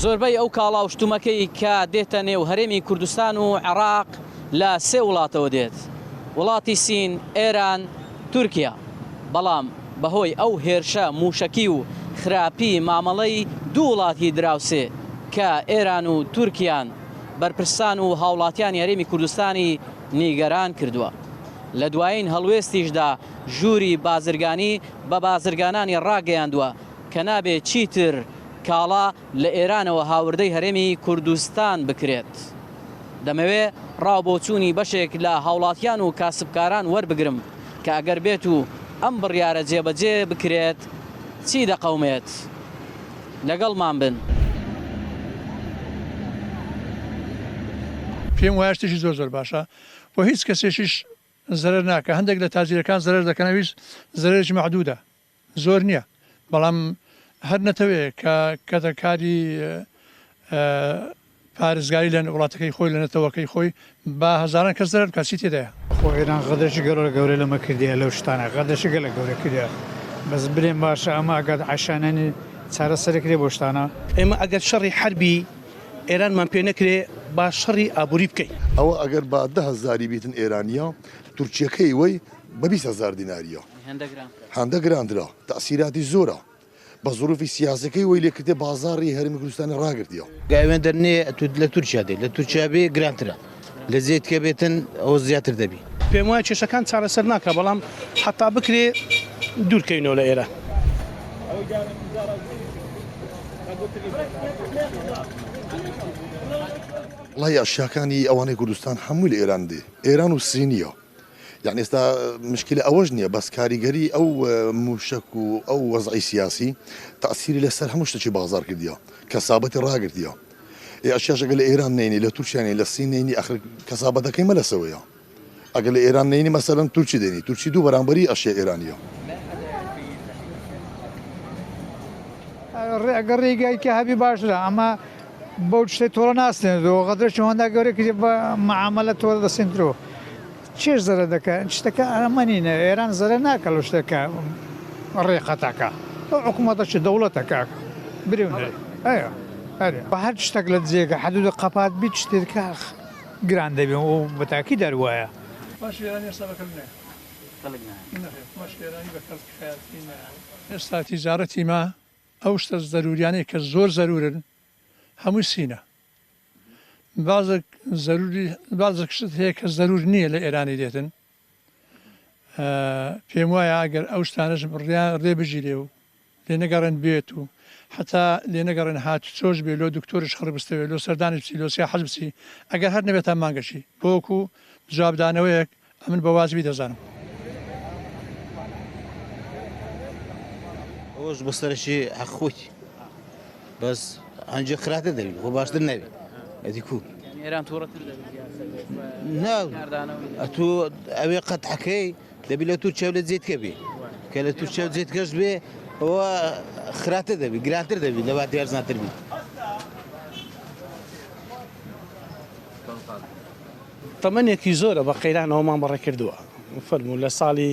زۆربەی ئەو کاڵا و شتومەکەی کە دێتە نێو هەرێمی کوردستان و عێراق لە سێ وڵاتەوە دێت: وڵاتی سین، ئێران، تورکیا. بەڵام بەهۆی ئەو هێرشە موشەکی و خراپی مامەڵەی دوو وڵاتی دراوسێ کە ئێران و تورکیان بەرپرسان و هاوڵاتیانی هەرێمی کوردستانی نیگەران کردووە. لە دوایین هەڵوێستیشدا ژووری بازرگانی بە بازرگانانی ڕاگەیاندووە کە نابێت چیتر کاڵا لە ئێرانەوە هاوردەی هەرێمی کوردستان بکرێت. دەمەوێ ڕاوبۆچوونی بەشێک لە هاوڵاتیان و کاسبکاران وەربگرم کە ئەگەر بێت و ئەم بڕیارە جێبەجێ بکرێت چی دەقەومێت؟ لەگەڵمان بن. پێم وایە شتێکی زۆر باشە بۆ هیچ کەسێکیش زەرەر ناکە. هەندێک لە تاجیرەکان زەرەر دەکەنەویست، زەرێکی مەحدودە، زۆر نییە. بەڵام هەر نەتەوێ کە کەتەکاری پارێزگاری لە وڵاتەکەی خۆی لە نەتەوەکەی خۆی با هەزاران کەس زەرەر کاسی تێدایە. خۆ ئێران غەدەرێکی گەورە لەمە کردیە لەو شتانە، غەدەرێکی گەلە گەورە کردیە. بەس برێن باشە ئەمە ئەگەر عەشانەنی چارەسەرێکرێ بۆ شتانە. ئێمە ئەگەر شەڕی حربی ئێرانمان پێ نەکرێ با شەڕی ئابووری بکەین. ئەوە ئەگەر با 10,000 بیتن ئێرانیا، تورکیەکەی وەی بە 20,000 دیناریە هەندە گراندرا، تەسیراتی زۆرە. بە ظروفی سیاسەکەی وەی لێکردێ بازاڕی هەرێمی کوردستانی ڕاگرتیەوە. گاوێن دەرنێ لە تورکیا دێ، لە تورکیا بێ گرانترە، لە زێتکە بێتن ئەوە زیاتر دەبی. پێم وایە کێشەکان چارەسەر ناکە، بەڵام حتا بکرێ دوورکەینەوە لە ئێران. وڵای ئاشیاکانی ئەوانەی کوردستان هەمووی لە ئێران دێ، ئێران و سینیە. یعنی ئێستا مشکلە ئەوەش نییە، بەس کاریگەری ئەو موشک و ئەو وەزعی سیاسی تەسیری لەسەر هەموو شتێکی بازار کردیە، کەسابەتی ڕاگرتیە. ئاشیاشەکە لە ئێران نینی، لە تورکیانی، لە سین نینی، ئەخر کەسابەتەکەی مە لەسەوەیە. ئەگەر لە ئێران نینی مەسەلەن تورکی دێنی، تورکی دوو بەرامبەری ئەشیا ئێرانیە. ئەگەر ڕێگایکە هەبی باشرە، ئەمە بەو شتێک تۆڕە ناستێنێتەوە. غەدرێکی هەندا گەورە کردی بە مەعامەلە تۆڕە دەسێنرەوە. چێش زەرە دەکەن شتەکە ئەمە نینە. ئێران زەرە ناکە لە شتەکە ڕێقەتەکە. حکوومەتەشی دەوڵەتەکە برێونێ ئەیە بە هەر شتێک لە جێگە حدود قەپات بیت شتێکە گران دەبێت و بەتاکی دەروایە. ئێستا تیجارەتی ما ئەو شتە زەروریانەی کە زۆر زەرورن هەمووی سینە. بازێک شت هەیە کە زەرور نییە لە ئێرانی دێتن. پێم وایە ئەگەر ئەو شتانەش ڕێ بژیرێ و لێ نەگەڕێن بێت و حتا لێ نەگەڕێن هات چۆش بێ لۆ دکتۆرش خڕ بستەوێت، لۆ سەردانی بچی، لۆ سیا حەز بچی، ئەگەر هەر نەبێتە مانگەشی بۆکو جوابدانەوەیەک ئەمن بە واجبی دەزانم. ئەوش بەسەرشی حەقخۆی بەس ئەنجە خراپە دەبی خۆ باشتر نەبێت. ئەدی کو ئێران تووڕەتر تو ئەوێ قەتحەکەی دەبی لە تورکیا لە جێتکە بێ، کە لە تورکیا جێتکەش بێ ئەوە خراپە دەبی، گرانتر دەبی لە باتی هەرزانتر بی. تەمەنێکی زۆرە بە قەیرانەوەمان بەڕێ کردووە. فەرموو لە ساڵی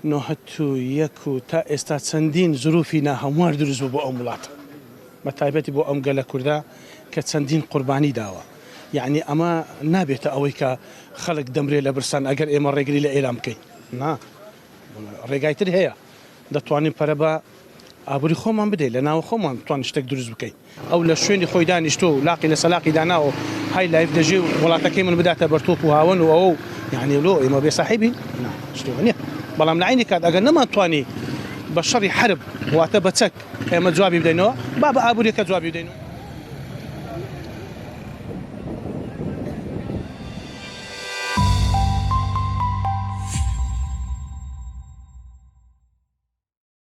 1991 تا ئێستا چەندین زروفی ناهەموار دروست بوو بۆ ئەم وڵاتە، بە تایبەتی بۆ ئەم گەلە کووردا کە چەندین قوربانی داوە. یعنی ئەمە نابێتە ئەوەی کە خەڵک دەمرێت لە برسان ئەگەر ئێمە ڕێگری لە ئێران بکەین. نا ڕێگایتر هەیە، دەتوانین پەرە بە ئابووری خۆمان بدەین، لە ناوە خۆمان بتوانین شتێک دروست بکەین. ئەو لە شوێنی خۆی دانیشتۆ و لاقی لە سەلاقی داناوە های لایف دەژێ و وڵاتەکەی من بداتە بەرتۆپ و هاون و ئەو یعنی لۆ ئێمە بێ ساحیبین شتێوە نییە. بەڵام لە عینی کات ئەگەر نەماتوانی بە شەڕی حرب واتە بە چەک ئێمە جوابی بدەینەوە، با بە ئابووریەکە جوابی بدەینەوە.